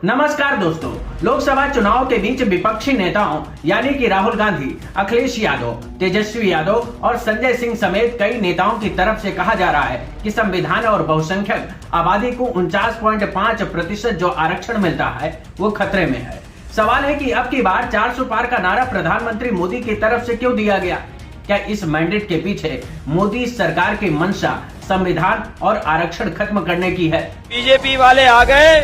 नमस्कार दोस्तों, लोकसभा चुनाव के बीच विपक्षी नेताओं यानी कि राहुल गांधी, अखिलेश यादव, तेजस्वी यादव और संजय सिंह समेत कई नेताओं की तरफ से कहा जा रहा है कि संविधान और बहुसंख्यक आबादी को 49.5% जो आरक्षण मिलता है वो खतरे में है। सवाल है कि अब की बार 400 पार का नारा प्रधानमंत्री मोदी की तरफ से क्यों दिया गया? क्या इस मैंडेट के पीछे मोदी सरकार की मंशा संविधान और आरक्षण खत्म करने की है? बीजेपी वाले आ गए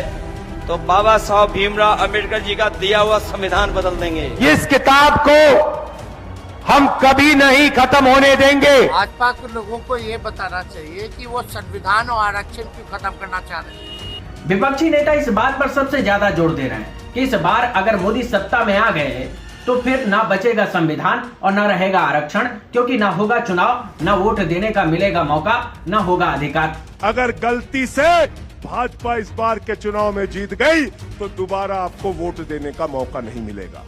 तो बाबा साहब भीमराव अंबेडकर जी का दिया हुआ संविधान बदल देंगे। इस किताब को हम कभी नहीं खत्म होने देंगे। भाजपा के लोगों को ये बताना चाहिए कि वो संविधान और आरक्षण क्यों खत्म करना चाह रहे हैं। विपक्षी नेता इस बात पर सबसे ज्यादा जोर दे रहे हैं कि इस बार अगर मोदी सत्ता में आ गए तो फिर ना बचेगा संविधान और ना रहेगा आरक्षण, क्योंकि ना होगा चुनाव, ना वोट देने का मिलेगा मौका, ना होगा अधिकार। अगर गलती से भाजपा इस बार के चुनाव में जीत गई तो दोबारा आपको वोट देने का मौका नहीं मिलेगा।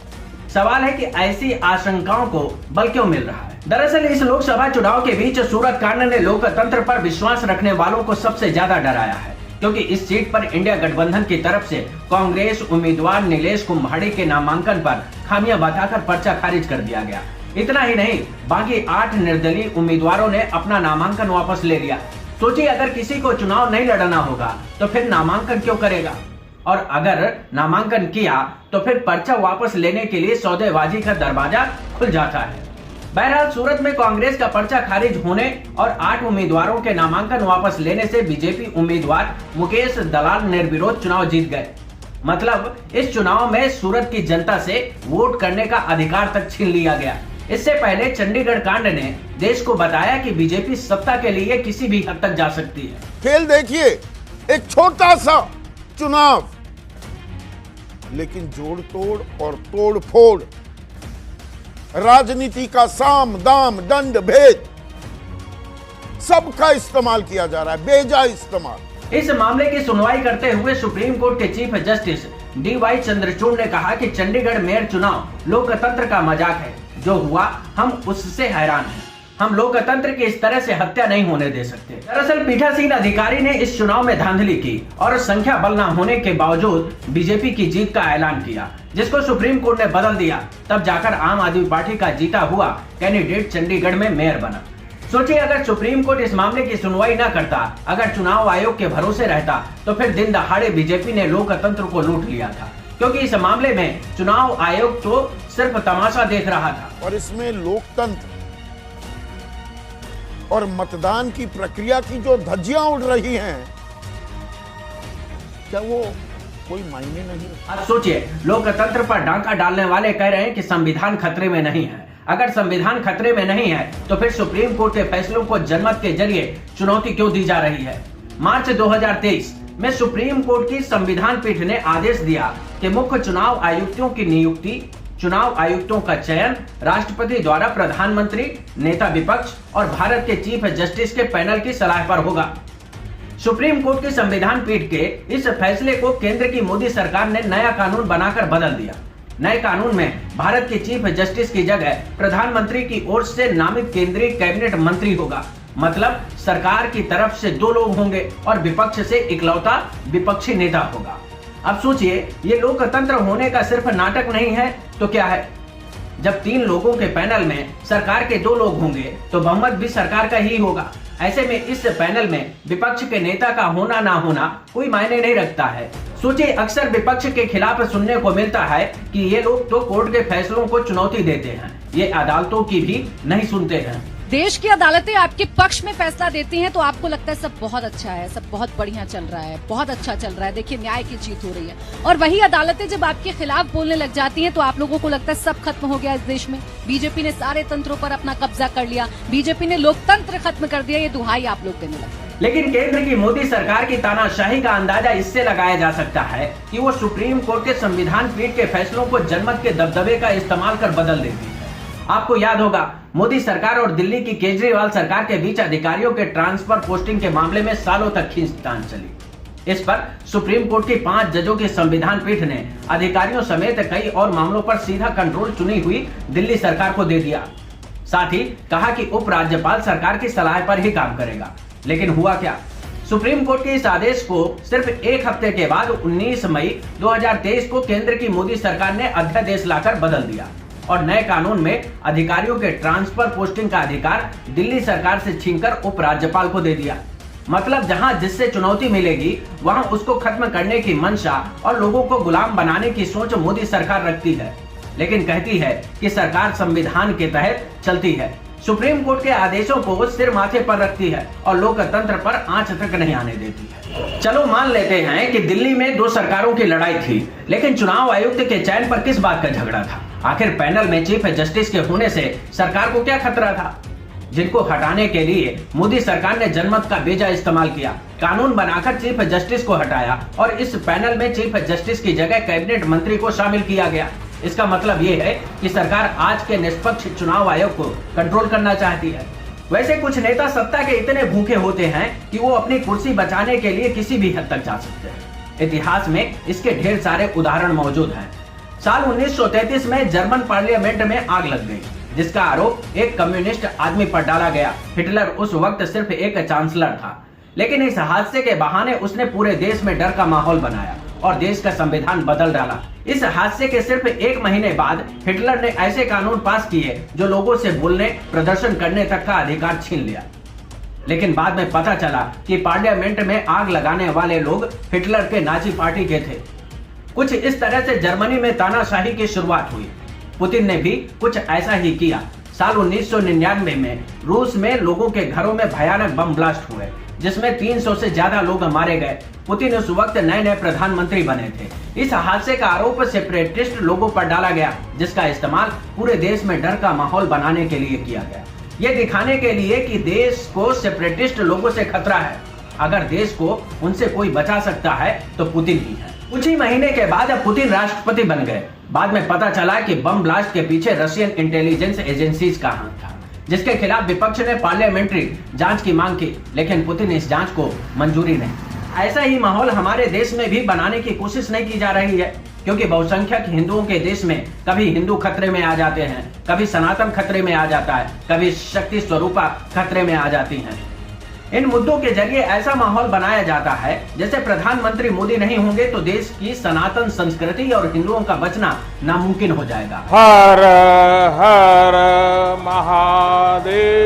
सवाल है कि ऐसी आशंकाओं को बल क्यों मिल रहा है? दरअसल इस लोकसभा चुनाव के बीच सूरत कांड ने लोकतंत्र पर विश्वास रखने वालों को सबसे ज्यादा डराया है, क्योंकि इस सीट पर इंडिया गठबंधन की तरफ से कांग्रेस उम्मीदवार नीलेश कुम्हाड़ी के नामांकन पर खामियां बताकर पर्चा खारिज कर दिया गया। इतना ही नहीं, बाकी 8 निर्दलीय उम्मीदवारों ने अपना नामांकन वापस ले लिया। सोचिए, अगर किसी को चुनाव नहीं लड़ना होगा तो फिर नामांकन क्यों करेगा? और अगर नामांकन किया तो फिर पर्चा वापस लेने के लिए सौदेबाजी का दरवाजा खुल जाता है। बहरहाल सूरत में कांग्रेस का पर्चा खारिज होने और 8 उम्मीदवारों के नामांकन वापस लेने से बीजेपी उम्मीदवार मुकेश दलाल निर्विरोध चुनाव जीत गए। मतलब इस चुनाव में सूरत की जनता से वोट करने का अधिकार तक छीन लिया गया। इससे पहले चंडीगढ़ कांड ने देश को बताया कि बीजेपी सत्ता के लिए किसी भी हद तक जा सकती है। खेल देखिए, एक छोटा सा चुनाव, लेकिन जोड़ तोड़ और तोड़ फोड़, राजनीति का साम दाम दंड भेद सबका इस्तेमाल किया जा रहा है, बेजा इस्तेमाल। इस मामले की सुनवाई करते हुए सुप्रीम कोर्ट के चीफ जस्टिस DY चंद्रचूड़ ने कहा कि चंडीगढ़ मेयर चुनाव लोकतंत्र का मजाक है। जो हुआ हम उससे हैरान हैं। हम लोकतंत्र की इस तरह से हत्या नहीं होने दे सकते। दरअसल पीठासीन अधिकारी ने इस चुनाव में धांधली की और संख्या बल न होने के बावजूद बीजेपी की जीत का ऐलान किया, जिसको सुप्रीम कोर्ट ने बदल दिया। तब जाकर आम आदमी पार्टी का जीता हुआ कैंडिडेट चंडीगढ़ में मेयर बना। सोचिए, अगर सुप्रीम कोर्ट इस मामले की सुनवाई न करता, अगर चुनाव आयोग के भरोसे रहता, तो फिर दिन दहाड़े बीजेपी ने लोकतंत्र को लूट लिया था, क्योंकि इस मामले में चुनाव आयोग तो सिर्फ तमाशा देख रहा था। और इसमें लोकतंत्र और मतदान की प्रक्रिया की जो धज्जियां उड़ रही हैं, क्या वो कोई मायने नहीं? अब सोचिए, लोकतंत्र पर डांका डालने वाले कह रहे हैं कि संविधान खतरे में नहीं है। अगर संविधान खतरे में नहीं है तो फिर सुप्रीम कोर्ट के फैसलों को जनमत के जरिए चुनौती क्यों दी जा रही है? मार्च 2023 में सुप्रीम कोर्ट की संविधान पीठ ने आदेश दिया कि मुख्य चुनाव आयुक्तों की नियुक्ति, चुनाव आयुक्तों का चयन राष्ट्रपति द्वारा प्रधानमंत्री, नेता विपक्ष और भारत के चीफ जस्टिस के पैनल की सलाह पर होगा। सुप्रीम कोर्ट की संविधान पीठ के इस फैसले को केंद्र की मोदी सरकार ने नया कानून बनाकर बदल दिया। नए कानून में भारत के चीफ जस्टिस की जगह प्रधानमंत्री की ओर से नामित केंद्रीय कैबिनेट मंत्री होगा। मतलब सरकार की तरफ से 2 लोग होंगे और विपक्ष से इकलौता विपक्षी नेता होगा। अब सोचिए, ये लोकतंत्र होने का सिर्फ नाटक नहीं है तो क्या है? जब 3 लोगों के पैनल में सरकार के 2 लोग होंगे तो बहुमत भी सरकार का ही होगा। ऐसे में इस पैनल में विपक्ष के नेता का होना ना होना कोई मायने नहीं रखता है। सोचिए, अक्सर विपक्ष के खिलाफ सुनने को मिलता है कि ये लोग तो कोर्ट के फैसलों को चुनौती देते हैं, ये अदालतों की भी नहीं सुनते हैं। देश की अदालतें आपके पक्ष में फैसला देती हैं तो आपको लगता है सब बहुत अच्छा है, सब बहुत बढ़िया चल रहा है, बहुत अच्छा चल रहा है, देखिए न्याय की जीत हो रही है। और वही अदालतें जब आपके खिलाफ बोलने लग जाती हैं तो आप लोगों को लगता है सब खत्म हो गया इस देश में, बीजेपी ने सारे तंत्रों पर अपना कब्जा कर लिया, बीजेपी ने लोकतंत्र खत्म कर दिया। ये दुहाई आप लोग देने लगते हैं। लेकिन केंद्र की मोदी सरकार की तानाशाही का अंदाजा इससे लगाया जा सकता है कि वो सुप्रीम कोर्ट के संविधान पीठ के फैसलों को जनमत के दबदबे का इस्तेमाल कर बदल देती है। आपको याद होगा, मोदी सरकार और दिल्ली की केजरीवाल सरकार के बीच अधिकारियों के ट्रांसफर पोस्टिंग के मामले में सालों तक खींचतान चली। इस पर सुप्रीम कोर्ट की 5 जजों की संविधान पीठ ने अधिकारियों समेत कई और मामलों पर सीधा कंट्रोल चुनी हुई दिल्ली सरकार को दे दिया। साथ ही कहा कि उपराज्यपाल सरकार की सलाह पर ही काम करेगा। लेकिन हुआ क्या? सुप्रीम कोर्ट के इस आदेश को सिर्फ एक हफ्ते के बाद 19 मई 2023 को केंद्र की मोदी सरकार ने अध्यादेश लाकर बदल दिया और नए कानून में अधिकारियों के ट्रांसफर पोस्टिंग का अधिकार दिल्ली सरकार से छीनकर उपराज्यपाल को दे दिया। मतलब जहां जिससे चुनौती मिलेगी वहां उसको खत्म करने की मंशा और लोगों को गुलाम बनाने की सोच मोदी सरकार रखती है, लेकिन कहती है कि सरकार संविधान के तहत चलती है, सुप्रीम कोर्ट के आदेशों को सिर माथे पर रखती है और लोकतंत्र पर आंच तक नहीं आने देती है। चलो मान लेते हैं कि दिल्ली में दो सरकारों की लड़ाई थी, लेकिन चुनाव आयुक्त के चयन पर किस बात का झगड़ा था? आखिर पैनल में चीफ जस्टिस के होने से सरकार को क्या खतरा था? जिनको हटाने के लिए मोदी सरकार ने जनमत का बेजा इस्तेमाल किया, कानून बनाकर चीफ जस्टिस को हटाया और इस पैनल में चीफ जस्टिस की जगह कैबिनेट मंत्री को शामिल किया गया। इसका मतलब ये है कि सरकार आज के निष्पक्ष चुनाव आयोग को कंट्रोल करना चाहती है। वैसे कुछ नेता सत्ता के इतने भूखे होते हैं कि वो अपनी कुर्सी बचाने के लिए किसी भी हद तक जा सकते हैं। इतिहास में इसके ढेर सारे उदाहरण मौजूद हैं। साल 1933 में जर्मन पार्लियामेंट में आग लग गई, जिसका आरोप एक कम्युनिस्ट आदमी पर डाला गया। हिटलर उस वक्त सिर्फ एक चांसलर था, लेकिन इस हादसे के बहाने उसने पूरे देश में डर का माहौल बनाया और देश का संविधान बदल डाला। इस हादसे के सिर्फ एक महीने बाद हिटलर ने ऐसे कानून पास किए जो लोगों से बोलने, प्रदर्शन करने तक का अधिकार छीन लिया। लेकिन बाद में पता चला कि पार्लियामेंट में आग लगाने वाले लोग हिटलर के नाजी पार्टी के थे। कुछ इस तरह से जर्मनी में तानाशाही की शुरुआत हुई। पुतिन ने भी कुछ ऐसा ही किया। साल 1999 में रूस में लोगों के घरों में भयानक बम ब्लास्ट हुए, जिसमें 300 से ज्यादा लोग मारे गए। पुतिन उस वक्त नए प्रधानमंत्री बने थे। इस हादसे का आरोप सेपरेटिस्ट लोगों पर डाला गया, जिसका इस्तेमाल पूरे देश में डर का माहौल बनाने के लिए किया गया, ये दिखाने के लिए कि देश को सेपरेटिस्ट लोगों से खतरा है। अगर देश को उनसे कोई बचा सकता है तो पुतिन ही है। कुछ ही महीने के बाद पुतिन राष्ट्रपति बन गए। बाद में पता चला कि बम ब्लास्ट के पीछे रशियन इंटेलिजेंस एजेंसीज का हाथ था, जिसके खिलाफ विपक्ष ने पार्लियामेंट्री जांच की मांग की, लेकिन पुतिन इस जांच को मंजूरी नहीं। ऐसा ही माहौल हमारे देश में भी बनाने की कोशिश नहीं की जा रही है, क्योंकि बहुसंख्यक हिंदुओं के देश में कभी हिंदू खतरे में आ जाते हैं, कभी सनातन खतरे में आ जाता है, कभी शक्ति स्वरूपा खतरे में आ जाती हैं। इन मुद्दों के जरिए ऐसा माहौल बनाया जाता है जैसे प्रधानमंत्री मोदी नहीं होंगे तो देश की सनातन संस्कृति और हिंदुओं का बचना नामुमकिन हो जाएगा। हर हर महादेव।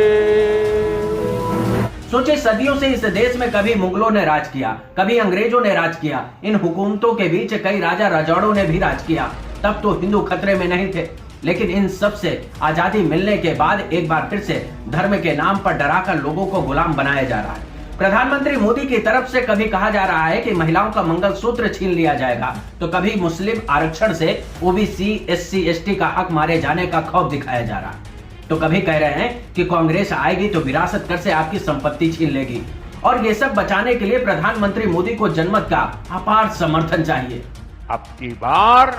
सोचिए, सदियों से इस देश में कभी मुगलों ने राज किया, कभी अंग्रेजों ने राज किया। इन हुकूमतों के बीच कई राजा राजौड़ों ने भी राज किया। तब तो हिंदू खतरे में नहीं थे, लेकिन इन सब से आजादी मिलने के बाद एक बार फिर से धर्म के नाम पर डराकर लोगों को गुलाम बनाया जा रहा है। प्रधानमंत्री मोदी की तरफ से कभी कहा जा रहा है कि महिलाओं का मंगलसूत्र छीन लिया जाएगा, तो कभी मुस्लिम आरक्षण से ओबीसी, एससी, एसटी का हक मारे जाने का खौफ दिखाया जा रहा है, तो कभी कह रहे हैं कि कांग्रेस आएगी तो विरासत कर से आपकी संपत्ति छीन लेगी। और ये सब बचाने के लिए प्रधानमंत्री मोदी को जनमत का अपार समर्थन चाहिए। अब की बार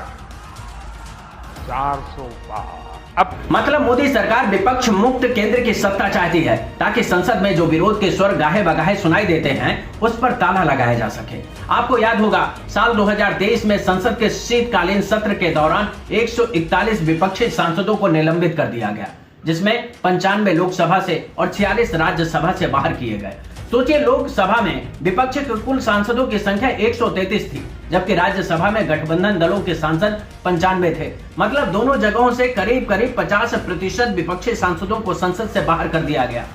400 पार। अब मतलब मोदी सरकार विपक्ष मुक्त केंद्र की सत्ता चाहती है, ताकि संसद में जो विरोध के स्वर गाहे बगाहे सुनाई देते हैं उस पर ताला लगाया जा सके। आपको याद होगा, साल 2023 में संसद के शीतकालीन सत्र के दौरान 141 विपक्षी सांसदों को निलंबित कर दिया गया, जिसमें 95 लोकसभा से और 46 राज्यसभा से बाहर किए गए। सोचिए, लोकसभा में विपक्ष के कुल सांसदों की संख्या 133 थी, जबकि राज्यसभा में गठबंधन दलों के सांसद 95 थे। मतलब दोनों जगहों से करीब 50% विपक्षी सांसदों को संसद से बाहर कर दिया गया।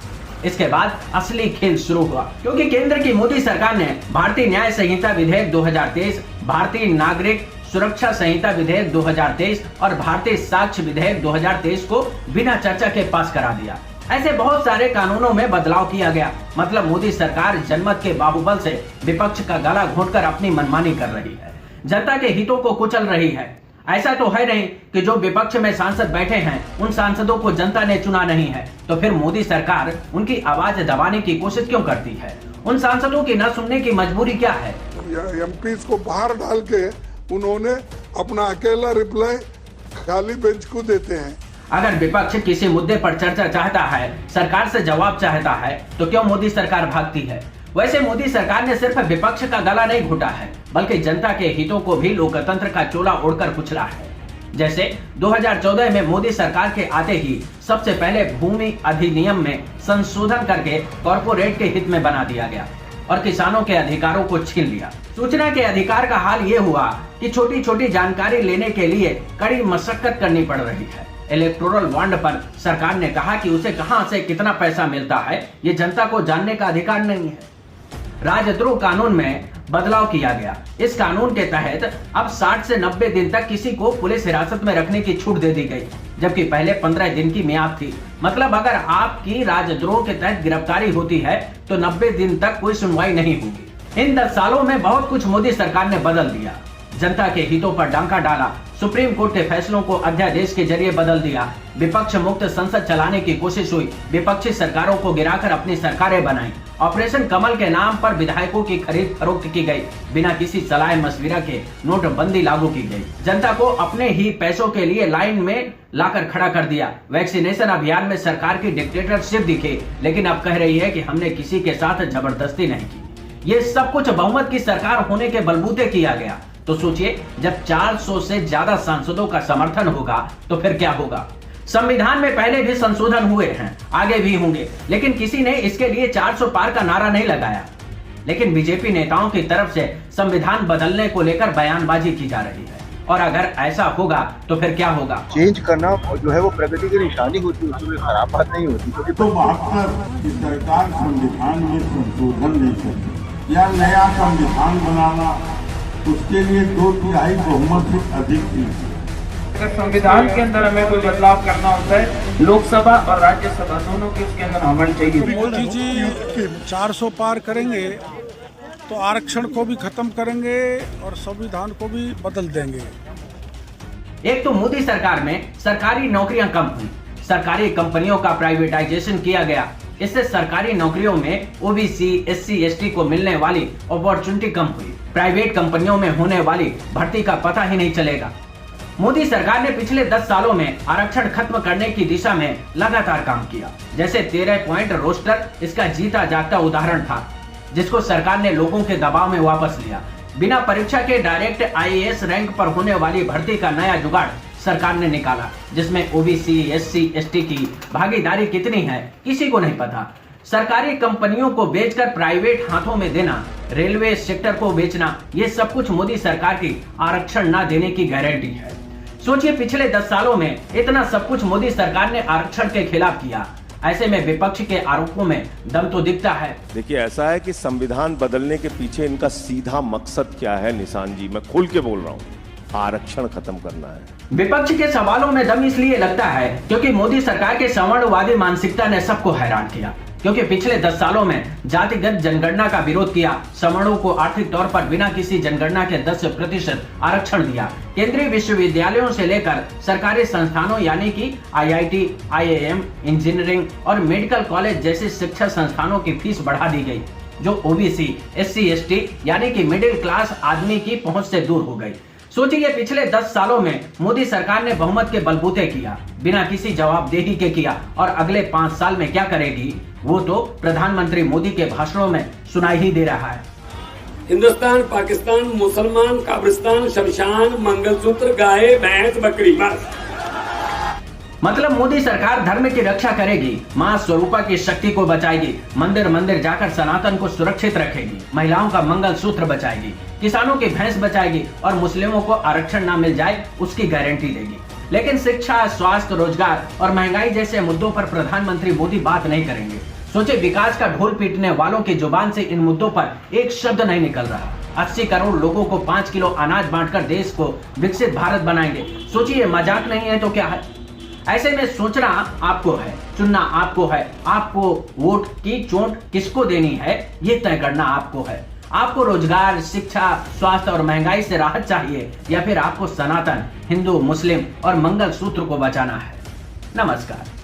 इसके बाद असली खेल शुरू हुआ, क्योंकि केंद्र की मोदी सरकार ने भारतीय न्याय संहिता विधेयक 2023, भारतीय नागरिक सुरक्षा संहिता विधेयक 2023 और भारतीय साक्ष्य विधेयक 2023 को बिना चर्चा के पास करा दिया। ऐसे बहुत सारे कानूनों में बदलाव किया गया। मतलब मोदी सरकार जनमत के बाहुबल से विपक्ष का गला घोंटकर अपनी मनमानी कर रही है, जनता के हितों को कुचल रही है। ऐसा तो है नहीं कि जो विपक्ष में सांसद बैठे हैं उन सांसदों को जनता ने चुना नहीं है, तो फिर मोदी सरकार उनकी आवाज दबाने की कोशिश क्यों करती है? उन सांसदों की न सुनने की मजबूरी क्या है? एमपीज को बाहर डाल के उन्होंने अपना अकेला रिप्लाई खाली बेंच को देते हैं। अगर विपक्ष किसी मुद्दे पर चर्चा चाहता है, सरकार से जवाब चाहता है, तो क्यों मोदी सरकार भागती है? वैसे मोदी सरकार ने सिर्फ विपक्ष का गला नहीं घोटा है, बल्कि जनता के हितों को भी लोकतंत्र का चोला ओढ़कर कुचला है। जैसे 2014 में मोदी सरकार के आते ही सबसे पहले भूमि अधिनियम में संशोधन करके कॉर्पोरेट के हित में बना दिया गया। और किसानों के अधिकारों को छीन लिया। सूचना के अधिकार का हाल ये हुआ कि छोटी छोटी जानकारी लेने के लिए कड़ी मशक्कत करनी पड़ रही है। इलेक्टोरल बॉन्ड पर सरकार ने कहा कि उसे कहां से कितना पैसा मिलता है ये जनता को जानने का अधिकार नहीं है। राजद्रोह कानून में बदलाव किया गया। इस कानून के तहत अब 60 से 90 दिन तक किसी को पुलिस हिरासत में रखने की छूट दे दी गई, जबकि पहले 15 दिन की मियाद थी। मतलब अगर आपकी राजद्रोह के तहत गिरफ्तारी होती है तो 90 दिन तक कोई सुनवाई नहीं होगी। इन 10 सालों में बहुत कुछ मोदी सरकार ने बदल दिया। जनता के हितों पर डांका डाला, सुप्रीम कोर्ट के फैसलों को अध्यादेश के जरिए बदल दिया, विपक्ष मुक्त संसद चलाने की कोशिश हुई, विपक्षी सरकारों को गिराकर अपनी सरकारें बनाई, ऑपरेशन कमल के नाम पर विधायकों की खरीद फरोख्त की गई, बिना किसी सलाह मशविरा के नोटबंदी लागू की गई, जनता को अपने ही पैसों के लिए लाइन में लाकर खड़ा कर दिया। वैक्सीनेशन अभियान में सरकार की डिक्टेटरशिप दिखी, लेकिन अब कह रही है कि हमने किसी के साथ जबरदस्ती नहीं की। ये सब कुछ बहुमत की सरकार होने के बलबूते किया गया। तो सोचिए, जब 400 से ज्यादा सांसदों का समर्थन होगा तो फिर क्या होगा। संविधान में पहले भी संशोधन हुए हैं, आगे भी होंगे, लेकिन किसी ने इसके लिए 400 पार का नारा नहीं लगाया। लेकिन बीजेपी नेताओं की तरफ से संविधान बदलने को लेकर बयानबाजी की जा रही है, और अगर ऐसा होगा तो फिर क्या होगा। चेंज करना जो है वो प्रगति की निशानी होती है, उसमें खराब बात नहीं होती। तो 72 की सरकार संविधान में संशोधन नहीं करती या नया संविधान बनाना, उसके लिए 2/3 बहुमत से अधिक थी। अगर संविधान के अंदर हमें कोई बदलाव करना होता है, लोकसभा और राज्यसभा दोनों की उसके अंदर अमल चाहिए। मोदी जी 400 पार करेंगे तो आरक्षण को भी खत्म करेंगे और संविधान को भी बदल देंगे। एक तो मोदी सरकार में सरकारी नौकरियां कम हुई, सरकारी कंपनियों का प्राइवेटाइजेशन किया गया, इससे सरकारी नौकरियों में ओबीसी, एससी, एसटी को मिलने वाली अपॉर्चुनिटी कम हुई। प्राइवेट कंपनियों में होने वाली भर्ती का पता ही नहीं चलेगा। मोदी सरकार ने पिछले 10 सालों में आरक्षण खत्म करने की दिशा में लगातार काम किया। जैसे 13 पॉइंट रोस्टर इसका जीता जागता उदाहरण था, जिसको सरकार ने लोगों के दबाव में वापस लिया। बिना परीक्षा के डायरेक्ट आईएएस रैंक पर होने वाली भर्ती का नया जुगाड़ सरकार ने निकाला, जिसमें ओबीसी, एससी, एसटी की भागीदारी कितनी है किसी को नहीं पता। सरकारी कंपनियों को बेचकर प्राइवेट हाथों में देना, रेलवे सेक्टर को बेचना, ये सब कुछ मोदी सरकार की आरक्षण न देने की गारंटी है। सोचिए, पिछले 10 सालों में इतना सब कुछ मोदी सरकार ने आरक्षण के खिलाफ किया, ऐसे में विपक्ष के आरोपों में दम तो दिखता है। देखिए, ऐसा है कि संविधान बदलने के पीछे इनका सीधा मकसद क्या है निशान जी, मैं खुल के बोल रहा हूँ, आरक्षण खत्म करना है। विपक्ष के सवालों में दम इसलिए लगता है क्योंकि मोदी सरकार के सवर्णवादी मानसिकता ने सबको हैरान किया। क्योंकि पिछले 10 सालों में जातिगत जनगणना का विरोध किया, सवर्णों को आर्थिक तौर पर बिना किसी जनगणना के 10% आरक्षण दिया, केंद्रीय विश्वविद्यालयों से लेकर सरकारी संस्थानों यानी कि आईआईटी, आईआईएम, इंजीनियरिंग और मेडिकल कॉलेज जैसे शिक्षा संस्थानों की फीस बढ़ा दी गई, जो ओबीसी, एससी, एसटी यानी कि मिडिल क्लास आदमी की पहुंच से दूर हो गई। सोचिए, पिछले 10 सालों में मोदी सरकार ने बहुमत के बलबूते किया, बिना किसी जवाबदेही के किया, और अगले 5 साल में क्या करेगी वो तो प्रधानमंत्री मोदी के भाषणों में सुनाई ही दे रहा है। हिंदुस्तान, पाकिस्तान, मुसलमान, कब्रिस्तान, शमशान, मंगलसूत्र, गाय, भैंस, बकरी, बस। मतलब मोदी सरकार धर्म की रक्षा करेगी, मां स्वरूपा की शक्ति को बचाएगी, मंदिर मंदिर जाकर सनातन को सुरक्षित रखेगी, महिलाओं का मंगलसूत्र बचाएगी, किसानों की भैंस बचाएगी और मुस्लिमों को आरक्षण ना मिल जाए उसकी गारंटी देगी। लेकिन शिक्षा, स्वास्थ्य, रोजगार और महंगाई जैसे मुद्दों पर प्रधानमंत्री मोदी बात नहीं करेंगे। सोचे, विकास का ढोल पीटने वालों की जुबान से इन मुद्दों पर एक शब्द नहीं निकल रहा। 80 करोड़ लोगों को 5 किलो अनाज बांटकर देश को विकसित भारत बनाएंगे। सोचिए, मजाक नहीं है तो क्या है। ऐसे में सोचना आपको है, चुनना आपको है, आपको वोट की चोट किसको देनी है ये तय करना आपको है। आपको रोजगार, शिक्षा, स्वास्थ्य और महंगाई से राहत चाहिए या फिर आपको सनातन, हिंदू, मुस्लिम और मंगलसूत्र को बचाना है। नमस्कार।